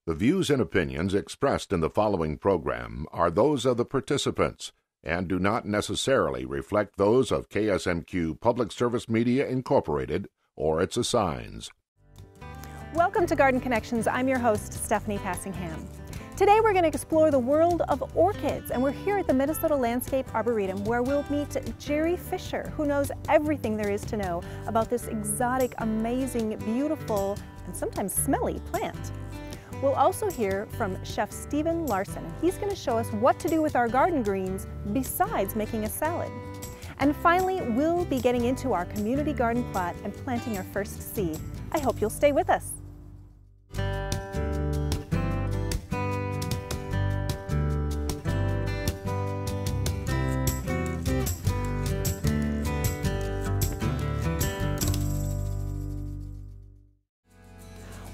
The views and opinions expressed in the following program are those of the participants and do not necessarily reflect those of KSMQ Public Service Media Incorporated or its assigns. Welcome to Garden Connections. I'm your host, Stephanie Passingham. Today we're going to explore the world of orchids, and we're here at the Minnesota Landscape Arboretum where we'll meet Jerry Fisher, who knows everything there is to know about this exotic, amazing, beautiful, and sometimes smelly plant. We'll also hear from Chef Stephen Larson. He's going to show us what to do with our garden greens besides making a salad. And finally, we'll be getting into our community garden plot and planting our first seed. I hope you'll stay with us.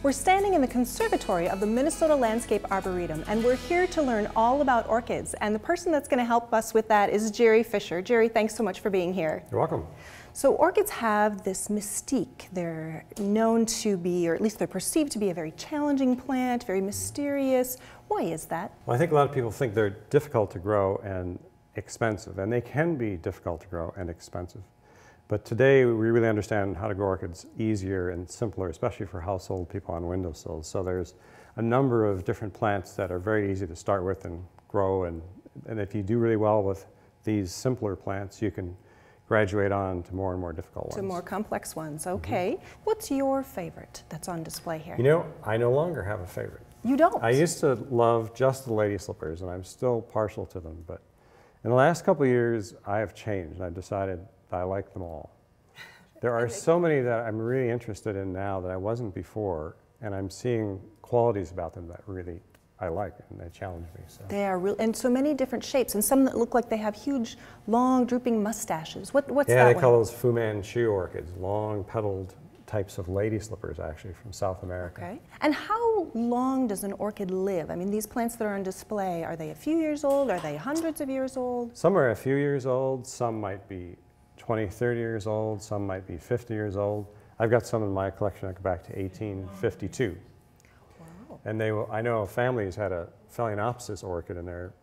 We're standing in the conservatory of the Minnesota Landscape Arboretum, and we're here to learn all about orchids. And the person that's going to help us with that is Jerry Fisher. Jerry, thanks so much for being here. You're welcome. So orchids have this mystique. They're known to be, or at least they're perceived to be, a very challenging plant, very mysterious. Why is that? Well, I think a lot of people think they're difficult to grow and expensive, and they can be difficult to grow and expensive. But today we really understand how to grow orchids easier and simpler, especially for household people on windowsills. So there's a number of different plants that are very easy to start with and grow, and if you do really well with these simpler plants, you can graduate on to more and more difficult ones. To more complex ones, okay. What's your favorite that's on display here? You know, I no longer have a favorite. You don't? I used to love just the lady slippers, and I'm still partial to them, but in the last couple of years I have changed. I've decided I like them all. There are so many that I'm really interested in now that I wasn't before, and I'm seeing qualities about them that really I like, and they challenge me. So. They are real, and so many different shapes, and some that look like they have huge, long, drooping mustaches. What's that one? Yeah, they call those Fu Manchu orchids, long petaled types of lady slippers, actually, from South America. Okay. And how long does an orchid live? I mean, these plants that are on display, are they a few years old? Are they hundreds of years old? Some are a few years old, some might be 20, 30 years old, some might be 50 years old. I've got some in my collection that go back to 1852. Wow. And I know a family has had a Phalaenopsis orchid in their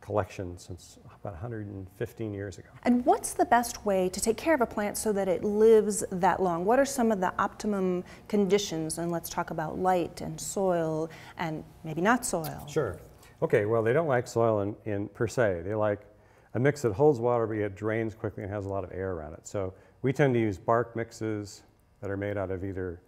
collection since about 115 years ago. And what's the best way to take care of a plant so that it lives that long? What are some of the optimum conditions? And let's talk about light and soil and maybe not soil. Sure. Okay, well, they don't like soil in per se. They like a mix that holds water, but yet drains quickly and has a lot of air around it. So we tend to use bark mixes that are made out of either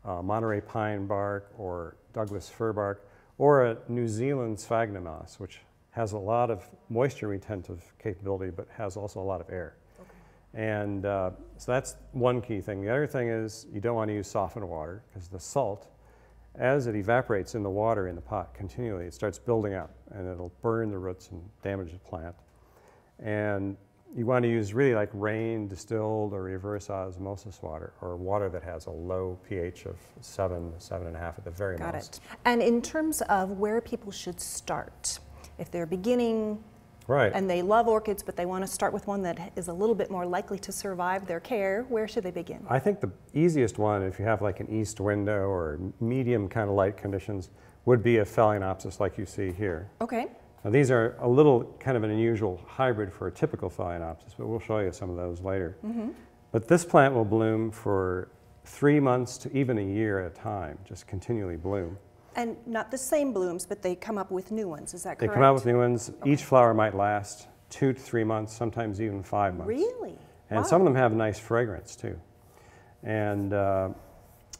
Monterey pine bark or Douglas fir bark, or a New Zealand sphagnum moss, which has a lot of moisture retentive capability, but has also a lot of air. Okay. And so that's one key thing. The other thing is you don't want to use softened water, because the salt, as it evaporates in the water in the pot continually, it starts building up, and it'll burn the roots and damage the plant. And you want to use really like rain, distilled, or reverse osmosis water, or water that has a low pH of 7, 7.5 at the very most. Got it. And in terms of where people should start, if they're beginning, right, and they love orchids, but they want to start with one that is a little bit more likely to survive their care, where should they begin? I think the easiest one, if you have like an east window or medium kind of light conditions, would be a Phalaenopsis like you see here. Okay. Now these are a little kind of an unusual hybrid for a typical Phalaenopsis, but we'll show you some of those later. Mm-hmm. But this plant will bloom for 3 months to even a year at a time, just continually bloom. And not the same blooms, but they come up with new ones, is that correct? They come out with new ones. Okay. Each flower might last 2 to 3 months, sometimes even 5 months. Really? And wow. Some of them have nice fragrance too. And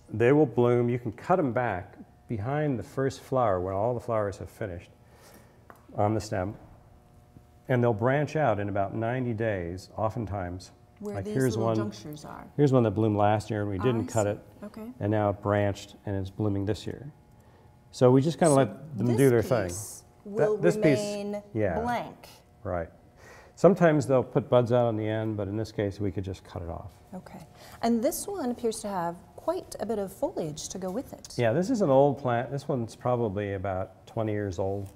they will bloom. You can cut them back behind the first flower when all the flowers have finished on the stem, and they'll branch out in about 90 days, oftentimes. Where like these here's little one, junctures are. Here's one that bloomed last year and we didn't cut it, okay, and now it branched and it's blooming this year. So we just kind of let them do their thing. This remain blank. Right. Sometimes they'll put buds out on the end, but in this case we could just cut it off. Okay. And this one appears to have quite a bit of foliage to go with it. Yeah, this is an old plant. This one's probably about 20 years old,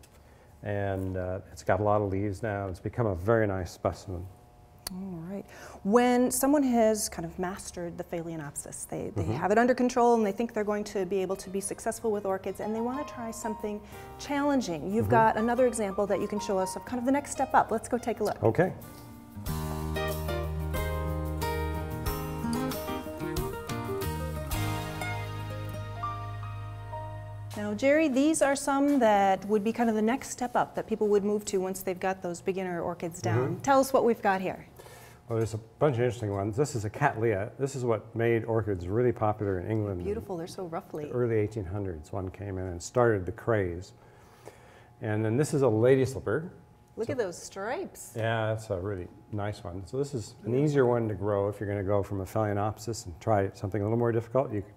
and it's got a lot of leaves now. It's become a very nice specimen. All right. When someone has kind of mastered the Phalaenopsis, they have it under control and they think they're going to be able to be successful with orchids and they want to try something challenging. You've got another example that you can show us of kind of the next step up. Let's go take a look. Okay. Now, Jerry, these are some that would be kind of the next step up that people would move to once they've got those beginner orchids down. Tell us what we've got here. Well, there's a bunch of interesting ones. This is a Cattleya. This is what made orchids really popular in England. Beautiful, they're so ruffly. In the early 1800s, one came in and started the craze. And then this is a lady slipper. Look at those stripes. Yeah, that's a really nice one. So this is an easier one to grow if you're going to go from a Phalaenopsis and try something a little more difficult. You could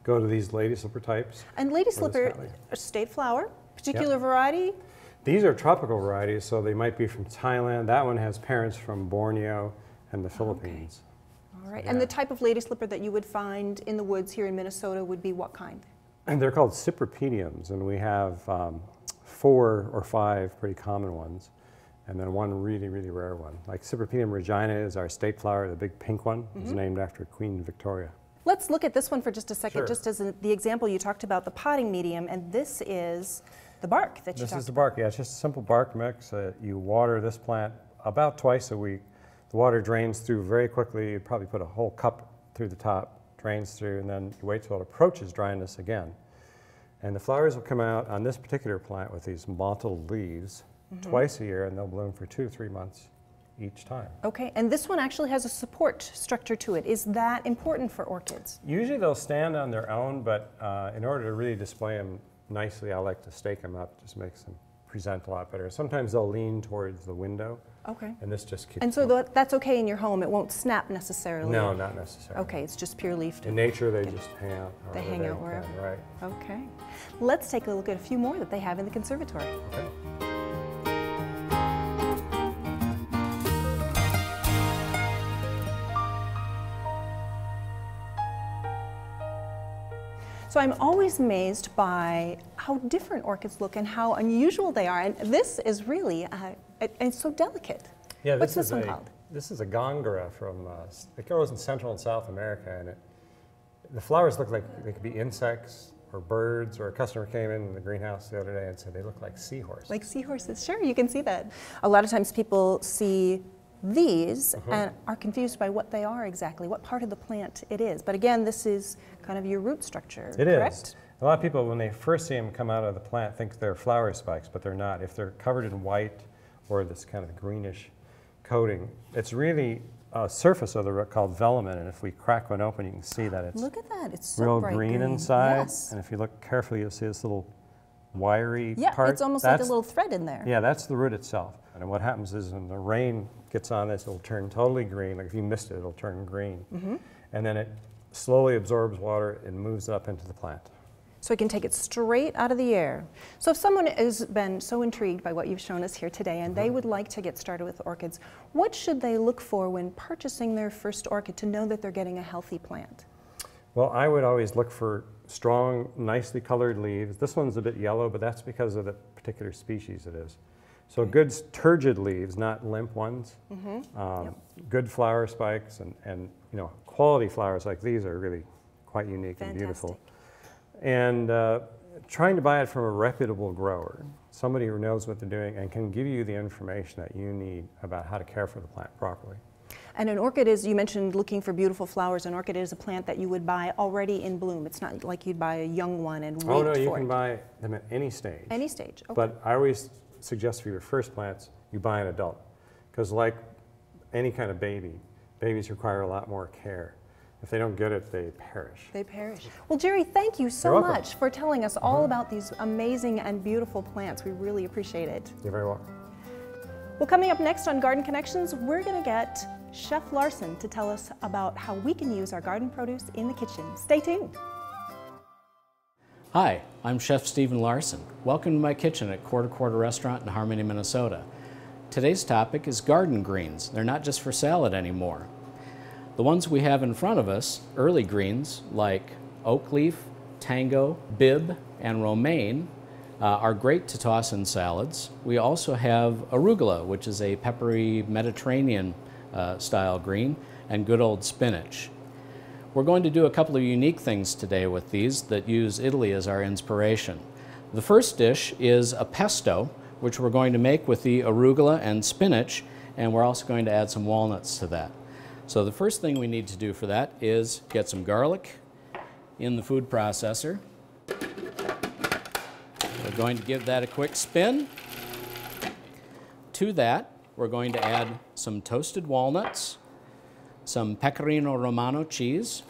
go to these lady slipper types. And lady slipper, a state flower, particular variety? These are tropical varieties, so they might be from Thailand. That one has parents from Borneo and the Philippines. All right, and the type of lady slipper that you would find in the woods here in Minnesota would be what kind? And they're called cypripediums, and we have 4 or 5 pretty common ones, and then one really, really rare one. Like Cypripedium regina is our state flower, the big pink one. It's named after Queen Victoria. Let's look at this one for just a second, Sure. just as the example you talked about the potting medium, and this is the bark that you talked about. This is the bark, yeah, it's just a simple bark mix. You water this plant about twice a week. The water drains through very quickly. You'd probably put a whole cup through the top, drains through, and then you wait till it approaches dryness again. And the flowers will come out on this particular plant with these mottled leaves twice a year, and they'll bloom for 2 to 3 months each time. Okay, and this one actually has a support structure to it. Is that important for orchids? Usually they'll stand on their own, but in order to really display them nicely, I like to stake them up. Just makes them present a lot better. Sometimes they'll lean towards the window. Okay. And this just keeps And so that's okay in your home. It won't snap necessarily. No, not necessarily. Okay, it's just pure leaf. In nature, they just hang out. They hang out wherever. Right. Okay. Let's take a look at a few more that they have in the conservatory. Okay. So I'm always amazed by how different orchids look and how unusual they are. And this is really, it's so delicate. Yeah, What's this one called? This is a gongora from, it grows in Central and South America, and the flowers look like they could be insects or birds, or a customer came in the greenhouse the other day and said they look like seahorses. Like seahorses, sure, you can see that. A lot of times people see these and are confused by what they are exactly, what part of the plant it is. But again, this is kind of your root structure, correct? Is. A lot of people, when they first see them come out of the plant, think they're flower spikes, but they're not. If they're covered in white or this kind of greenish coating, it's really a surface of the root called velamen, and if we crack one open, you can see that it's Look at that, it's so real bright green inside. Yes. And if you look carefully, you'll see this little wiry Yeah, part. it's almost like a little thread in there. Yeah, that's the root itself. And what happens is when the rain gets on this, it'll turn totally green. Like if you missed it, it'll turn green. And then it slowly absorbs water and moves it up into the plant. So it can take it straight out of the air. So if someone has been so intrigued by what you've shown us here today and they would like to get started with orchids, what should they look for when purchasing their first orchid to know that they're getting a healthy plant? Well, I would always look for strong, nicely colored leaves. This one's a bit yellow, but that's because of the particular species it is. So good turgid leaves, not limp ones. Good flower spikes, and you know, quality flowers like these are really quite unique and beautiful. And trying to buy it from a reputable grower, somebody who knows what they're doing and can give you the information that you need about how to care for the plant properly. And an orchid is, you mentioned looking for beautiful flowers, an orchid is a plant that you would buy already in bloom. It's not like you'd buy a young one and wait for it. Oh no, you can buy them at any stage. Any stage, okay. But I always suggest for your first plants, you buy an adult. Because like any kind of baby, babies require a lot more care. If they don't get it, they perish. They perish. Well, Jerry, thank you so much for telling us all about these amazing and beautiful plants. We really appreciate it. You're very welcome. Well, coming up next on Garden Connections, we're going to get Chef Larson to tell us about how we can use our garden produce in the kitchen. Stay tuned. Hi, I'm Chef Stephen Larson. Welcome to my kitchen at Quarter Quarter Restaurant in Harmony, Minnesota. Today's topic is garden greens. They're not just for salad anymore. The ones we have in front of us, early greens like oak leaf, tango, bib, and romaine, are great to toss in salads. We also have arugula, which is a peppery Mediterranean style green, and good old spinach. We're going to do a couple of unique things today with these that use Italy as our inspiration. The first dish is a pesto, which we're going to make with the arugula and spinach, and we're also going to add some walnuts to that. So the first thing we need to do for that is get some garlic in the food processor. We're going to give that a quick spin. To that, we're going to add some toasted walnuts, some pecorino romano cheese,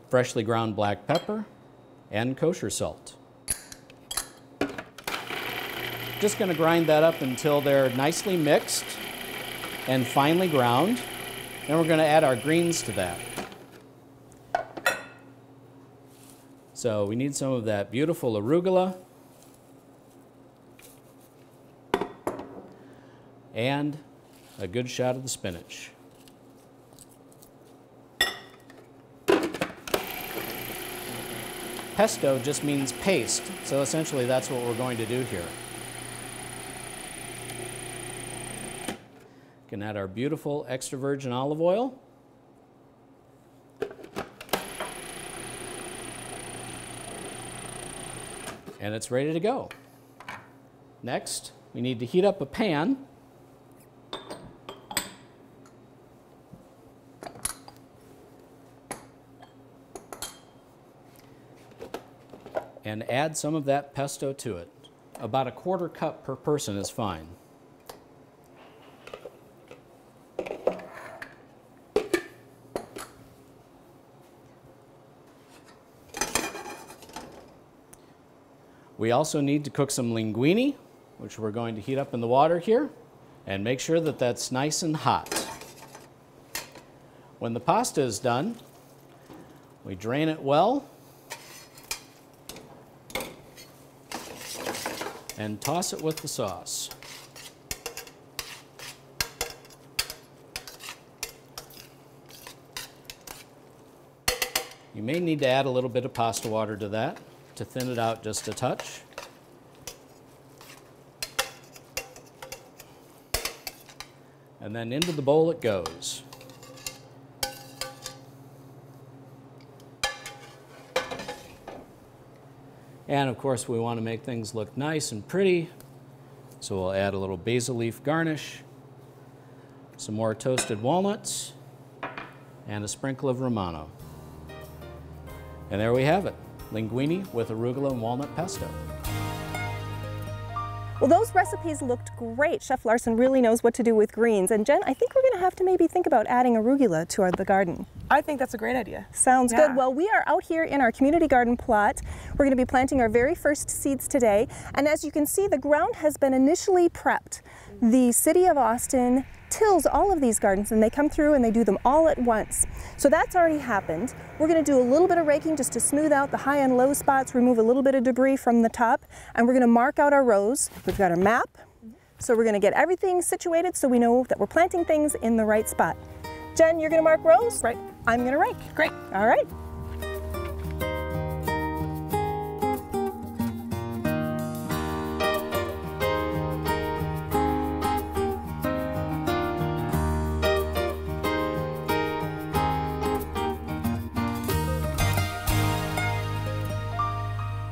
freshly ground black pepper, and kosher salt. Just going to grind that up until they're nicely mixed and finely ground. Then we're going to add our greens to that. So we need some of that beautiful arugula and a good shot of the spinach. Pesto just means paste, so essentially that's what we're going to do here. We can add our beautiful extra virgin olive oil. And it's ready to go. Next, we need to heat up a pan. And add some of that pesto to it. About a 1/4 cup per person is fine. We also need to cook some linguine, which we're going to heat up in the water here, and make sure that that's nice and hot. When the pasta is done, we drain it well and toss it with the sauce. You may need to add a little bit of pasta water to that to thin it out just a touch. And then into the bowl it goes. And of course we want to make things look nice and pretty, so we'll add a little basil leaf garnish, some more toasted walnuts, and a sprinkle of Romano. And there we have it, linguine with arugula and walnut pesto. Well, those recipes looked great. Chef Larson really knows what to do with greens. And Jen, I think we're going to have to maybe think about adding arugula to the garden. I think that's a great idea. Sounds good. Well, we are out here in our community garden plot. We're going to be planting our very first seeds today. And as you can see, the ground has been initially prepped. The city of Austin tills all of these gardens, and they come through and they do them all at once. So that's already happened. We're going to do a little bit of raking just to smooth out the high and low spots, remove a little bit of debris from the top, and we're going to mark out our rows. We've got our map, so we're going to get everything situated so we know that we're planting things in the right spot. Jen, you're going to mark rows? Right. I'm going to rake. Great. All right.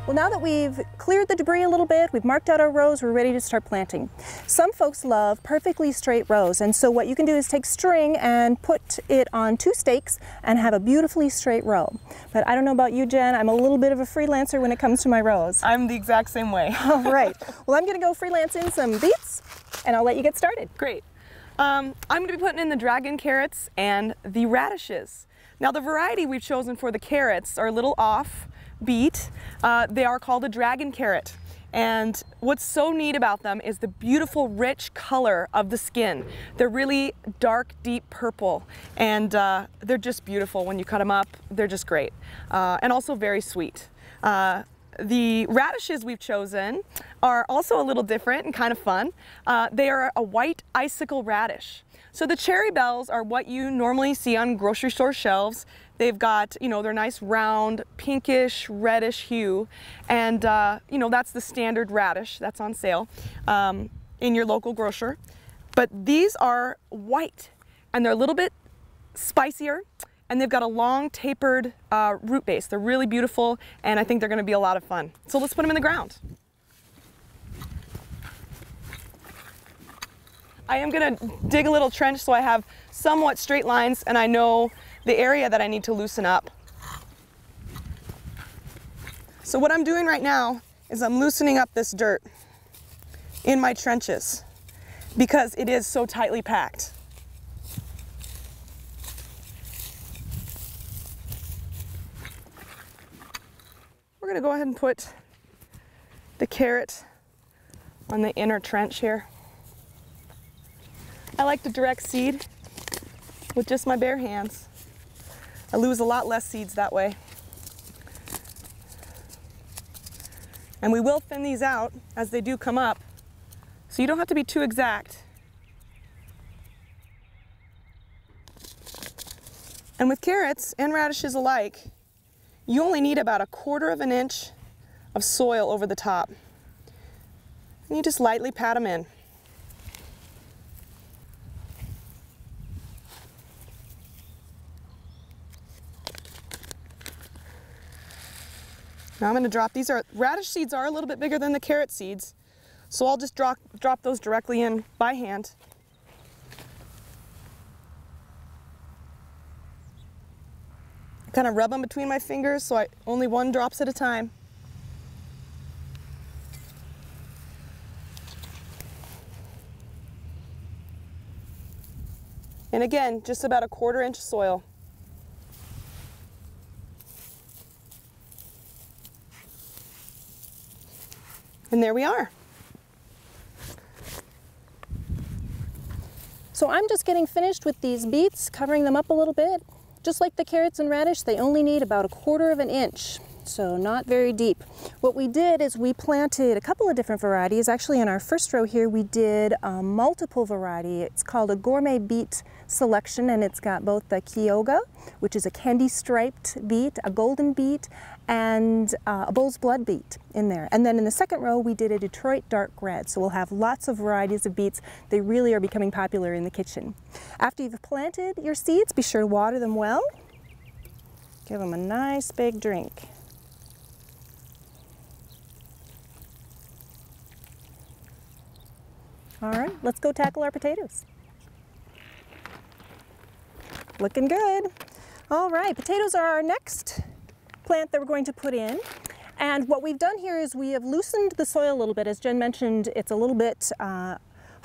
Well, now that we've cleared the debris a little bit, we've marked out our rows, we're ready to start planting. Some folks love perfectly straight rows, and so what you can do is take string and put it on 2 stakes and have a beautifully straight row. But I don't know about you, Jen, I'm a little bit of a freelancer when it comes to my rows. I'm the exact same way. All right. Well, I'm going to go freelance in some beets, and I'll let you get started. Great. I'm going to be putting in the dragon carrots and the radishes. Now, the variety we've chosen for the carrots are a little off beat. They are called a dragon carrot. And what's so neat about them is the beautiful rich color of the skin. They're really dark, deep purple, and they're just beautiful when you cut them up. They're just great, and also very sweet. The radishes we've chosen are also a little different and kind of fun. They are a white icicle radish. So the cherry bells are what you normally see on grocery store shelves. They've got, you know, they're nice round, pinkish, reddish hue. And, you know, that's the standard radish that's on sale in your local grocer. But these are white, and they're a little bit spicier, and they've got a long tapered root base. They're really beautiful, and I think they're gonna be a lot of fun. So let's put them in the ground. I am gonna dig a little trench so I have somewhat straight lines and I know the area that I need to loosen up. So what I'm doing right now is I'm loosening up this dirt in my trenches because it is so tightly packed. We're gonna go ahead and put the carrot on the inner trench here. I like to direct seed with just my bare hands. I lose a lot less seeds that way. And we will thin these out as they do come up, so you don't have to be too exact. And with carrots and radishes alike, you only need about 1/4 of an inch of soil over the top. And you just lightly pat them in. Now I'm going to drop, radish seeds are a little bit bigger than the carrot seeds, so I'll just drop those directly in by hand. I kind of rub them between my fingers so only one drops at a time. And again, just about 1/4 inch of soil. And there we are. So I'm just getting finished with these beets, covering them up a little bit. Just like the carrots and radish, they only need about 1/4 of an inch, so not very deep. What we did is we planted a couple of different varieties. Actually, in our first row here, we did a multiple variety. It's called a gourmet beet selection, and it's got both the Kyoga, which is a candy striped beet, a golden beet, and a bull's blood beet in there. And then in the second row, we did a Detroit dark red. So we'll have lots of varieties of beets. They really are becoming popular in the kitchen. After you've planted your seeds, be sure to water them well. Give them a nice big drink. All right, let's go tackle our potatoes. Looking good. All right, potatoes are our next plant that we're going to put in. And what we've done here is we have loosened the soil a little bit. As Jen mentioned, it's a little bit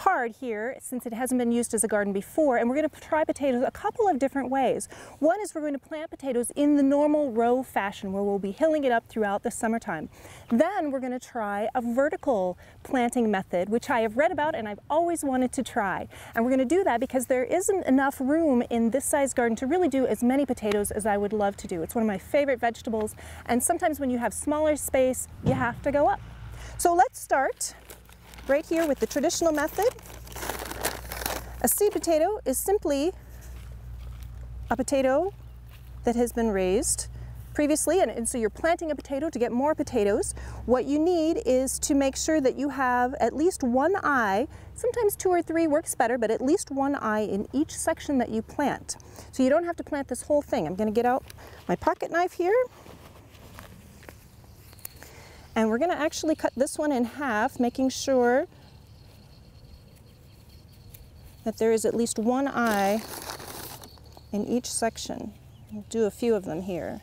hard here since it hasn't been used as a garden before, and we're going to try potatoes a couple of different ways. One is we're going to plant potatoes in the normal row fashion where we'll be hilling it up throughout the summertime. Then we're going to try a vertical planting method, which I have read about and I've always wanted to try. And we're going to do that because there isn't enough room in this size garden to really do as many potatoes as I would love to do. It's one of my favorite vegetables, and sometimes when you have smaller space, you have to go up. So let's start right here with the traditional method. A seed potato is simply a potato that has been raised previously, and so you're planting a potato to get more potatoes. What you need is to make sure that you have at least one eye, sometimes 2 or 3 works better, but at least one eye in each section that you plant. So you don't have to plant this whole thing. I'm going to get out my pocket knife here. And we're going to actually cut this one in half, making sure that there is at least one eye in each section. We'll do a few of them here.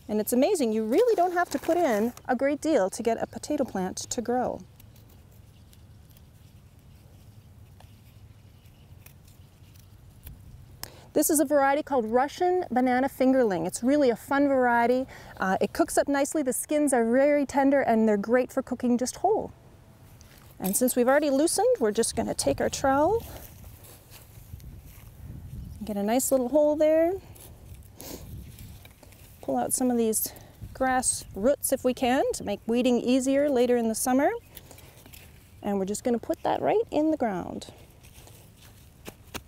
And it's amazing, you really don't have to put in a great deal to get a potato plant to grow. This is a variety called Russian banana fingerling. It's really a fun variety. It cooks up nicely. The skins are very tender and they're great for cooking just whole. And since we've already loosened, we're just going to take our trowel, get a nice little hole there, pull out some of these grass roots if we can to make weeding easier later in the summer. And we're just going to put that right in the ground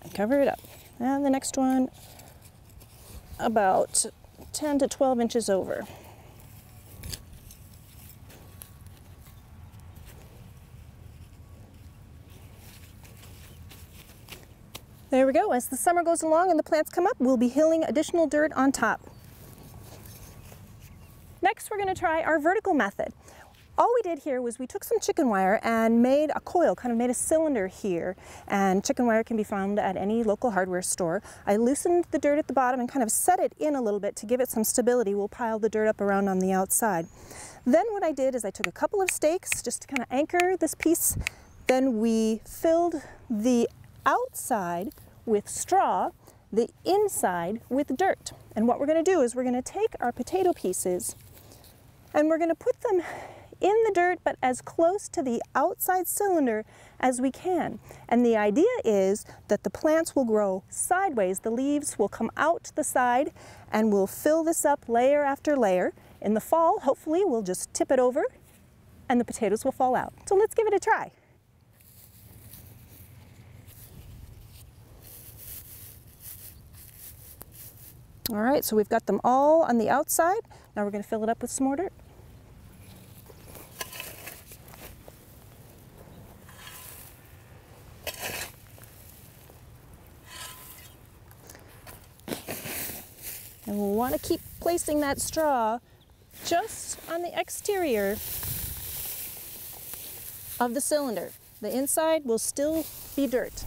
and cover it up. And the next one about 10 to 12 inches over. There we go. As the summer goes along and the plants come up, we'll be hilling additional dirt on top. Next, we're going to try our vertical method. All we did here was we took some chicken wire and made a coil, kind of made a cylinder here. And chicken wire can be found at any local hardware store. I loosened the dirt at the bottom and kind of set it in a little bit to give it some stability. We'll pile the dirt up around on the outside. Then what I did is I took a couple of stakes just to kind of anchor this piece. Then we filled the outside with straw, the inside with dirt. And what we're going to do is we're going to take our potato pieces and we're going to put them in the dirt, but as close to the outside cylinder as we can. And the idea is that the plants will grow sideways. The leaves will come out the side and we'll fill this up layer after layer. In the fall, hopefully, we'll just tip it over and the potatoes will fall out. So let's give it a try. All right, so we've got them all on the outside. Now we're going to fill it up with some more dirt. And we'll want to keep placing that straw just on the exterior of the cylinder. The inside will still be dirt.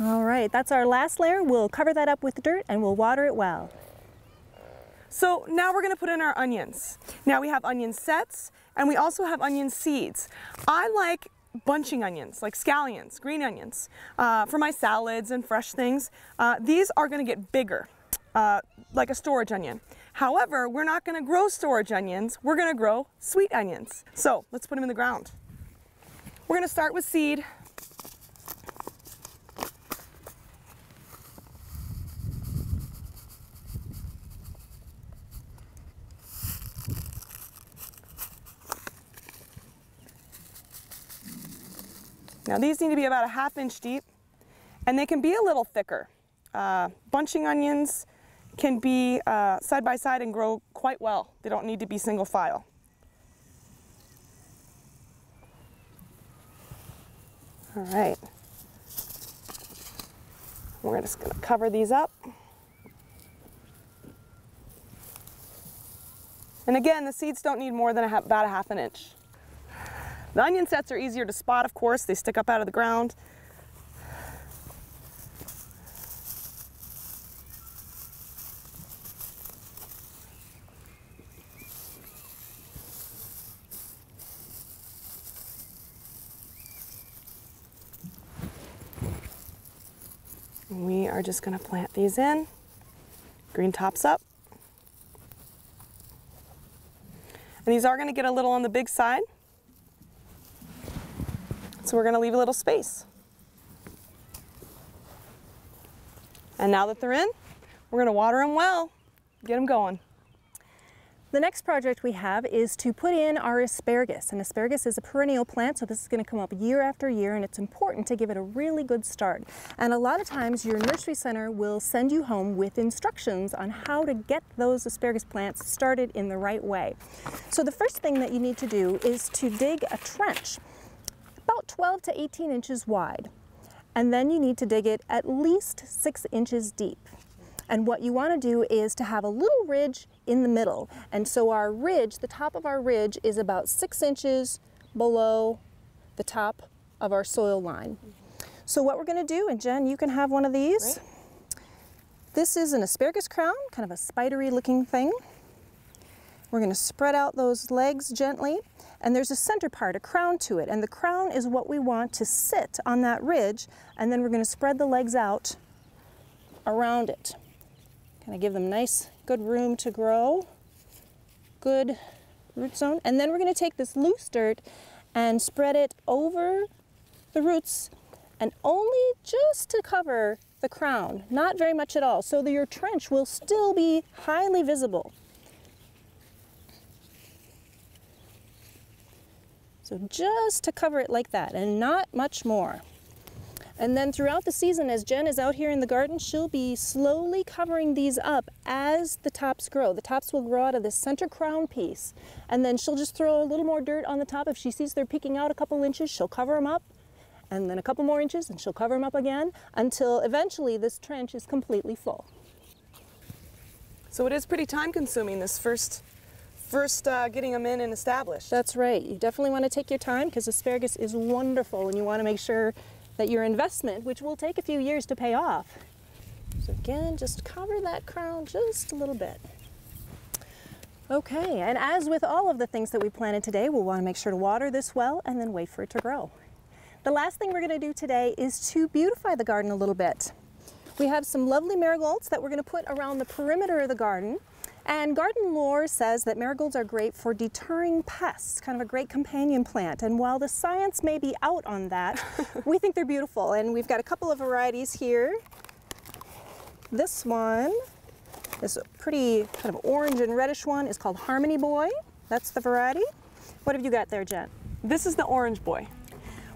All right, that's our last layer. We'll cover that up with dirt and we'll water it well. So now we're going to put in our onions. Now we have onion sets and we also have onion seeds. I like bunching onions, like scallions, green onions, for my salads and fresh things. These are going to get bigger, like a storage onion. However, we're not going to grow storage onions. We're going to grow sweet onions. So let's put them in the ground. We're going to start with seed. Now these need to be about a ½ inch deep and they can be a little thicker. Bunching onions can be side by side and grow quite well. They don't need to be single file. All right. We're just going to cover these up. And again, the seeds don't need more than about a ½ inch. The onion sets are easier to spot, of course. They stick up out of the ground. We are just going to plant these in. Green tops up. And these are going to get a little on the big side. So we're going to leave a little space. And now that they're in, we're going to water them well, get them going. The next project we have is to put in our asparagus. And asparagus is a perennial plant, so this is going to come up year after year, and it's important to give it a really good start. And a lot of times your nursery center will send you home with instructions on how to get those asparagus plants started in the right way. So the first thing that you need to do is to dig a trench about 12 to 18 inches wide. And then you need to dig it at least 6 inches deep. And what you want to do is to have a little ridge in the middle. And so our ridge, the top of our ridge, is about 6 inches below the top of our soil line. So what we're going to do, and Jen, you can have one of these. Great. This is an asparagus crown, kind of a spidery looking thing. We're going to spread out those legs gently, and there's a center part, a crown to it, and the crown is what we want to sit on that ridge, and then we're going to spread the legs out around it. Kind of give them nice, good room to grow, good root zone, and then we're going to take this loose dirt and spread it over the roots, and only just to cover the crown, not very much at all, so that your trench will still be highly visible. So just to cover it like that, and not much more. And then throughout the season, as Jen is out here in the garden, she'll be slowly covering these up as the tops grow. The tops will grow out of this center crown piece. And then she'll just throw a little more dirt on the top. If she sees they're peeking out a couple inches, she'll cover them up. And then a couple more inches, and she'll cover them up again until eventually this trench is completely full. So it is pretty time consuming, this first getting them in and established. That's right. You definitely want to take your time because asparagus is wonderful, and you want to make sure that your investment, which will take a few years to pay off. So again, just cover that crown just a little bit. Okay, and as with all of the things that we planted today, we'll want to make sure to water this well and then wait for it to grow. The last thing we're going to do today is to beautify the garden a little bit. We have some lovely marigolds that we're going to put around the perimeter of the garden. And garden lore says that marigolds are great for deterring pests, kind of a great companion plant. And while the science may be out on that, we think they're beautiful. And we've got a couple of varieties here. This one, this pretty kind of orange and reddish one, is called Harmony Boy. That's the variety. What have you got there, Jen? This is the Orange Boy.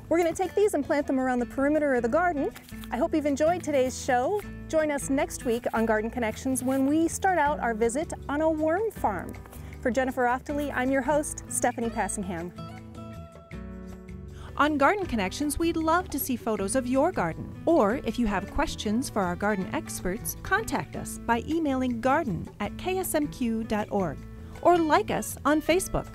We're going to take these and plant them around the perimeter of the garden. I hope you've enjoyed today's show. Join us next week on Garden Connections when we start out our visit on a worm farm. For Jennifer Oftley, I'm your host, Stephanie Passingham. On Garden Connections, we'd love to see photos of your garden. Or if you have questions for our garden experts, contact us by emailing garden@ksmq.org or like us on Facebook.